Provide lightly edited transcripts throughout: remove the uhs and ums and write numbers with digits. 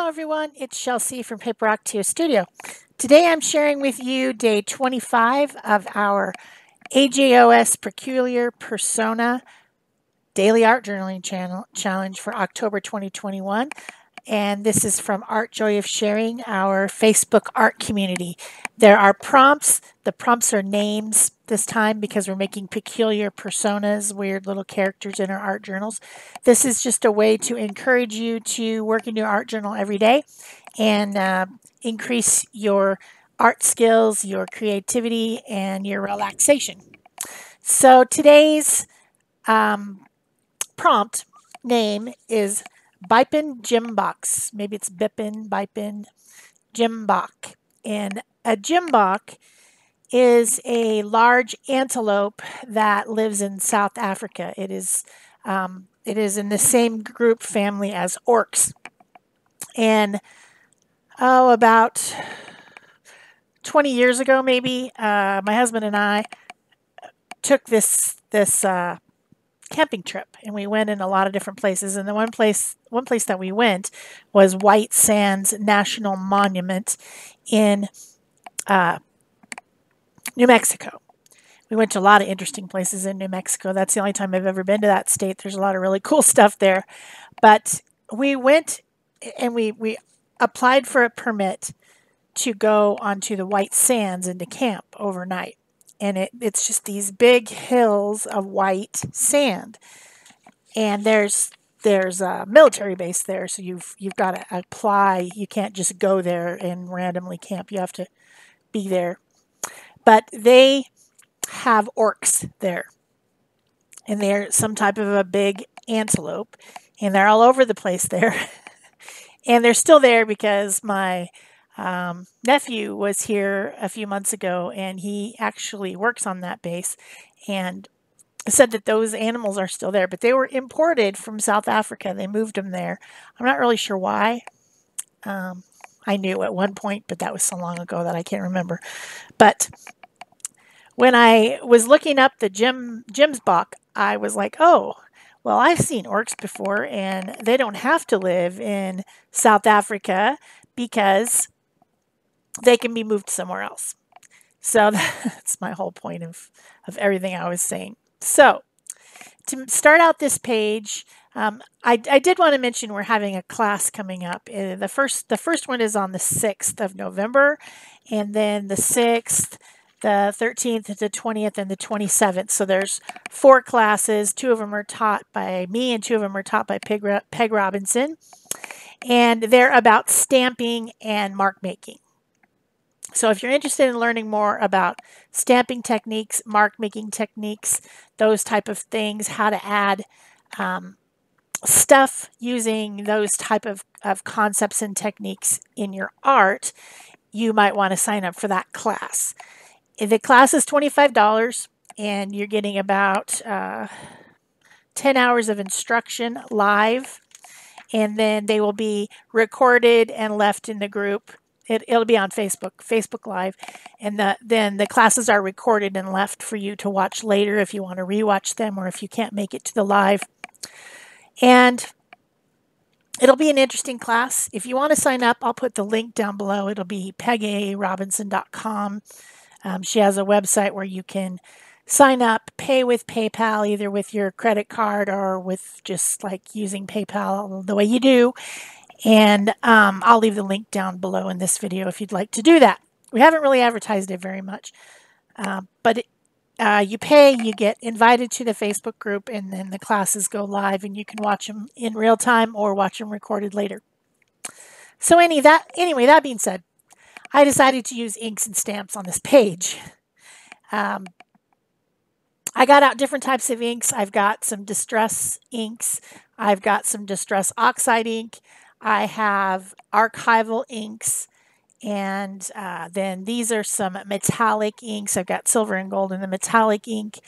Hello everyone, it's Shel C from PaperOcotilloStudio. Today I'm sharing with you day 25 of our AJOS Peculiar Persona Daily Art Journaling Challenge for October 2021. And this is from Art Joy of Sharing, our Facebook art community. There are prompts. The prompts are names this time because we're making peculiar personas, weird little characters in our art journals. This is just a way to encourage you to work in your art journal every day and increase your art skills, your creativity, and your relaxation. So today's prompt name is Bipin Jimbok. Maybe it's Bipin Jimbok. And a Jimbok is a large antelope that lives in South Africa. It is in the same group family as orcs. And about 20 years ago, maybe, my husband and I took this camping trip, and we went in a lot of different places. And the one place that we went was White Sands National Monument in New Mexico. We went to a lot of interesting places in New Mexico. That's the only time I've ever been to that state. There's a lot of really cool stuff there. But we went and we applied for a permit to go onto the White Sands and to camp overnight. And it's just these big hills of white sand. And there's a military base there, so you've got to apply. You can't just go there and randomly camp. You have to be there. But they have orcs there. And they're some type of a big antelope. And they're all over the place there. And they're still there because my nephew was here a few months ago, and he actually works on that base and said that those animals are still there, but they were imported from South Africa. They moved them there. I'm not really sure why. I knew at one point, but that was so long ago that I can't remember. But when I was looking up the Jimbok, I was like, oh, well, I've seen orcs before, and they don't have to live in South Africa because they can be moved somewhere else. So that's my whole point of everything I was saying. So to start out this page, I did want to mention we're having a class coming up. The first one is on the 6th of November, and then the 6th, the 13th, the 20th, and the 27th. So there's 4 classes. 2 of them are taught by me, and 2 of them are taught by Peg Robinson. And they're about stamping and mark making. So if you're interested in learning more about stamping techniques, mark making techniques, those type of things, how to add stuff using those type of concepts and techniques in your art, you might want to sign up for that class. The class is $25, and you're getting about 10 hours of instruction live, and then they will be recorded and left in the group. It'll be on Facebook Live, and then the classes are recorded and left for you to watch later if you want to rewatch them or if you can't make it to the live. And it'll be an interesting class. If you want to sign up, I'll put the link down below. It'll be pegarobinson.com. She has a website where you can sign up, pay with PayPal, either with your credit card or with just like using PayPal the way you do. And I'll leave the link down below in this video if you'd like to do that. We haven't really advertised it very much, but you pay, you get invited to the Facebook group, and then the classes go live, and you can watch them in real time or watch them recorded later. So anyway, that being said, I decided to use inks and stamps on this page. I got out different types of inks. I've got some distress inks. I've got some distress oxide ink. I have archival inks, and then these are some metallic inks. I've got silver and gold in the metallic ink.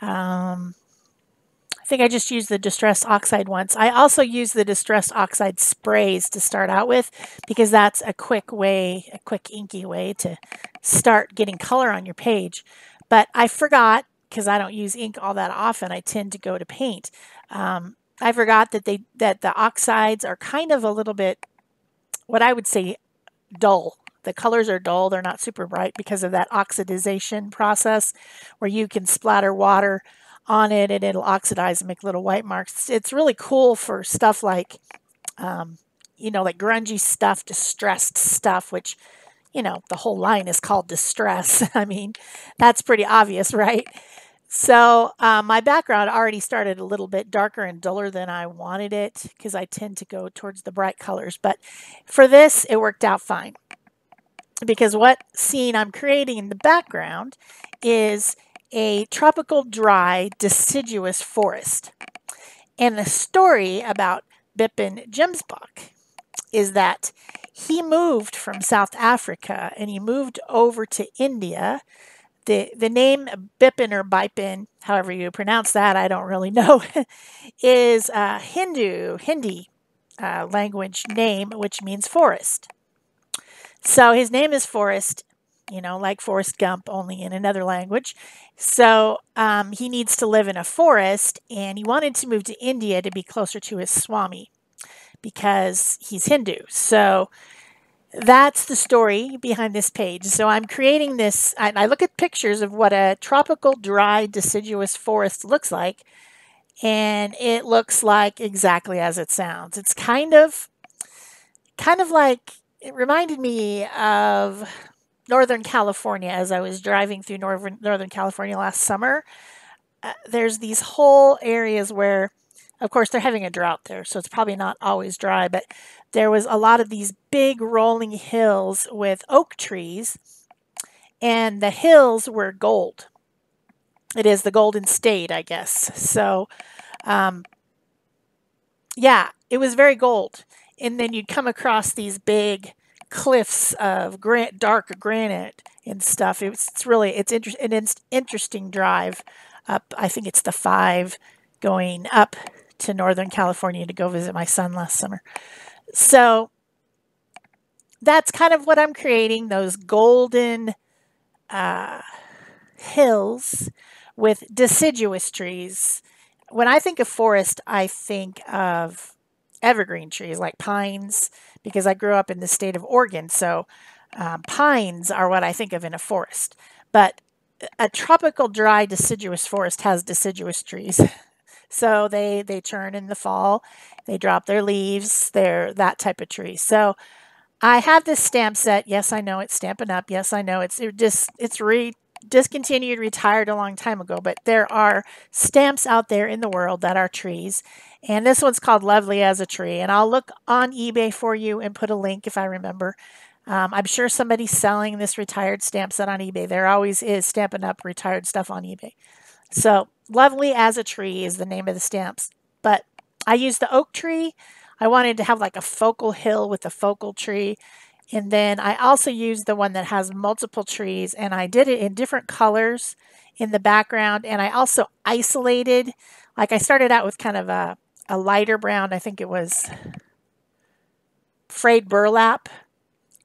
I think I just used the distress oxide once. I also use the distress oxide sprays to start out with because that's a quick inky way to start getting color on your page. But I forgot, because I don't use ink all that often. I tend to go to paint. I forgot that the oxides are kind of a little bit what I would say dull. The colors are dull. They're not super bright because of that oxidization process where you can splatter water on it and it'll oxidize and make little white marks. It's really cool for stuff like, like grungy stuff, distressed stuff, which, the whole line is called distress. I mean, that's pretty obvious, right? So my background already started a little bit darker and duller than I wanted it because I tend to go towards the bright colors. But for this, it worked out fine because what scene I'm creating in the background is a tropical, dry, deciduous forest. And the story about Bipin Gemsbok is that he moved from South Africa and he moved over to India. The name Bipin or Bipin, however you pronounce that, I don't really know, is a Hindi language name, which means forest. So his name is Forrest, like Forrest Gump, only in another language. So he needs to live in a forest, and he wanted to move to India to be closer to his Swami because he's Hindu. So that's the story behind this page. So I'm creating this. I look at pictures of what a tropical, dry, deciduous forest looks like, and it looks like exactly as it sounds. It's kind of like it reminded me of Northern California as I was driving through Northern California last summer. There's these whole areas where, of course, they're having a drought there, so it's probably not always dry, but there was a lot of these big rolling hills with oak trees, and the hills were gold. It is the Golden State, I guess. So, yeah, it was very gold. And then you'd come across these big cliffs of dark granite and stuff. It's an interesting drive up. I think it's the 5 going up to Northern California to go visit my son last summer. So that's kind of what I'm creating, those golden hills with deciduous trees. When I think of forest, I think of evergreen trees like pines because I grew up in the state of Oregon. So pines are what I think of in a forest. But a tropical, dry, deciduous forest has deciduous trees. So they turn in the fall, they drop their leaves, they're that type of tree. So I have this stamp set. Yes, I know it's Stampin' Up. Yes, I know it's discontinued, retired a long time ago, but there are stamps out there in the world that are trees. And this one's called Lovely as a Tree. And I'll look on eBay for you and put a link if I remember. I'm sure somebody's selling this retired stamp set on eBay. There always is Stampin' Up retired stuff on eBay. So Lovely as a Tree is the name of the stamps. But I used the oak tree. I wanted to have like a focal hill with a focal tree. And then I also used the one that has multiple trees, and I did it in different colors in the background. And I also isolated, like I started out with kind of a lighter brown. I think it was frayed burlap.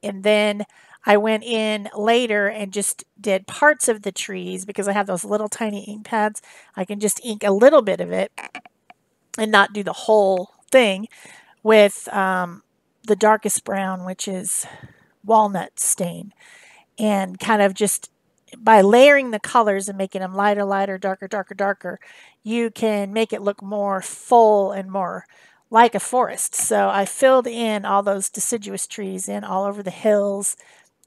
And then I went in later and just did parts of the trees because I have those little tiny ink pads. I can just ink a little bit of it and not do the whole thing with the darkest brown, which is walnut stain. And kind of just by layering the colors and making them lighter, lighter, darker, darker, darker, you can make it look more full and more like a forest. So I filled in all those deciduous trees in all over the hills,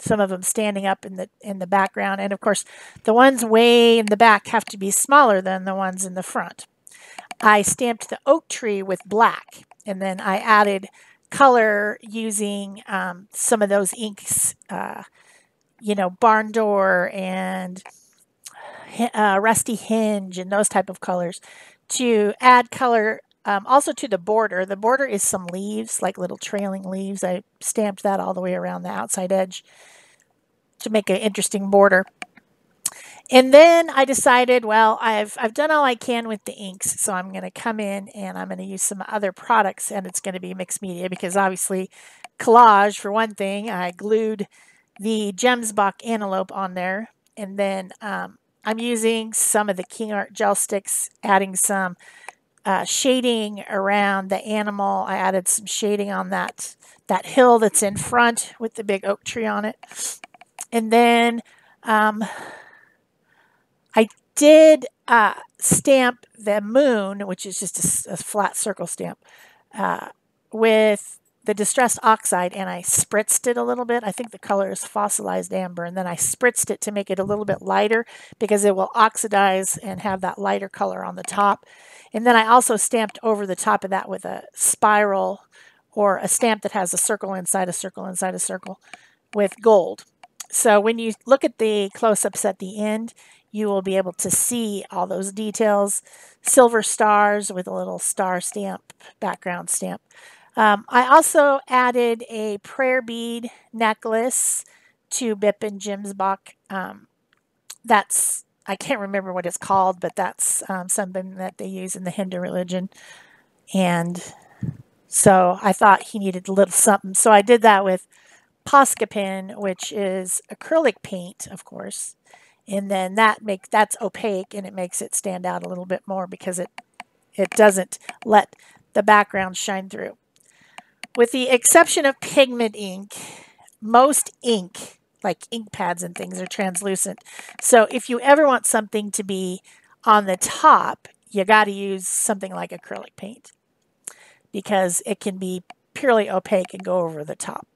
some of them standing up in the background. And of course, the ones way in the back have to be smaller than the ones in the front. I stamped the oak tree with black, and then I added color using some of those inks, barn door and rusty hinge and those type of colors to add color also to the border. The border is some leaves, like little trailing leaves. I stamped that all the way around the outside edge to make an interesting border. And then I decided, well, I've done all I can with the inks, so I'm going to come in and I'm going to use some other products, and it's going to be mixed media because obviously collage, for one thing. I glued the Gemsbok antelope on there, and then I'm using some of the King Art gel sticks, adding some shading around the animal. I added some shading on that hill that's in front with the big oak tree on it. And then I did stamp the moon, which is just a flat circle stamp, with the distressed oxide, and I spritzed it a little bit. I think the color is fossilized amber, and then I spritzed it to make it a little bit lighter because it will oxidize and have that lighter color on the top. And then I also stamped over the top of that with a spiral or a stamp that has a circle inside a circle inside a circle with gold. So when you look at the close-ups at the end, you will be able to see all those details. Silver stars with a little star stamp, background stamp. I also added a prayer bead necklace to Bip and Jim's Bach. That's, I can't remember what it's called, but that's something that they use in the Hindu religion. And so I thought he needed a little something. So I did that with Posca pen, which is acrylic paint, of course. And then that's opaque, and it makes it stand out a little bit more because it doesn't let the background shine through. With the exception of pigment ink, most ink, like ink pads and things, are translucent. So if you ever want something to be on the top, you got to use something like acrylic paint because it can be purely opaque and go over the top.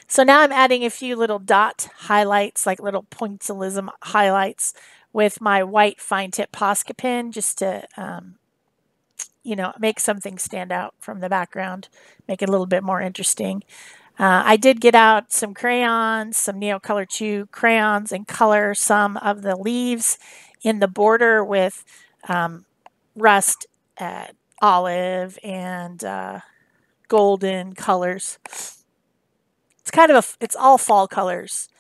So now I'm adding a few little dot highlights, like little pointillism highlights with my white fine tip Posca pen just to, you know, make something stand out from the background, make it a little bit more interesting. I did get out some crayons, some Neocolor 2 crayons, and color some of the leaves in the border with rust, olive, and golden colors. It's kind of it's all fall colors.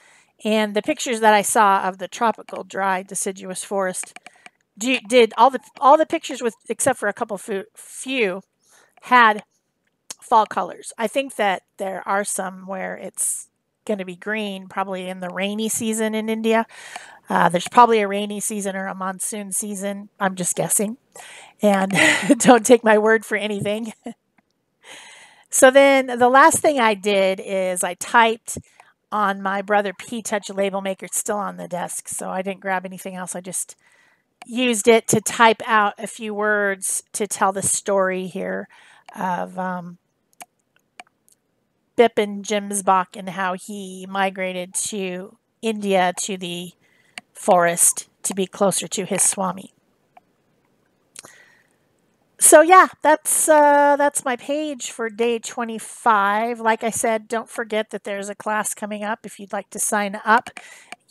And the pictures that I saw of the tropical dry deciduous forest did all the pictures with, except for a couple few, had fall colors. I think that there are some where it's going to be green, probably in the rainy season in India. There's probably a rainy season or a monsoon season. I'm just guessing. And don't take my word for anything. So then the last thing I did is I typed on my Brother P-Touch label maker. It's still on the desk, so I didn't grab anything else. I just used it to type out a few words to tell the story here of Bip and Jim's Bach and how he migrated to India to the forest to be closer to his Swami. So yeah, that's my page for day 25. Like I said, don't forget that there's a class coming up. If you'd like to sign up,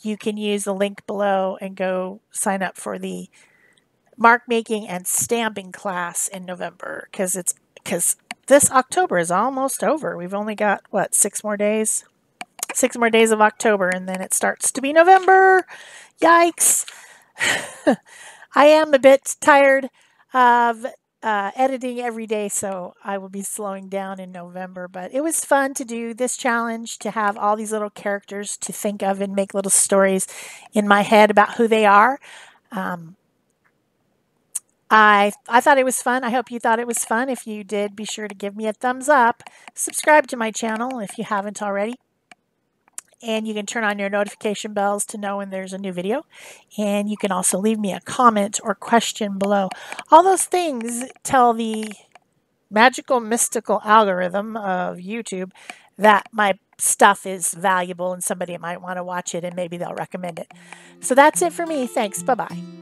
you can use the link below and go sign up for the mark making and stamping class in November because this October is almost over. We've only got, what, 6 more days? 6 more days of October, and then it starts to be November. Yikes. I am a bit tired of editing every day, so I will be slowing down in November. But it was fun to do this challenge, to have all these little characters to think of and make little stories in my head about who they are. I thought it was fun. I hope you thought it was fun. If you did, be sure to give me a thumbs up. Subscribe to my channel if you haven't already. And you can turn on your notification bells to know when there's a new video. And you can also leave me a comment or question below. All those things tell the magical, mystical algorithm of YouTube that my stuff is valuable and somebody might want to watch it and maybe they'll recommend it. So that's it for me. Thanks. Bye-bye.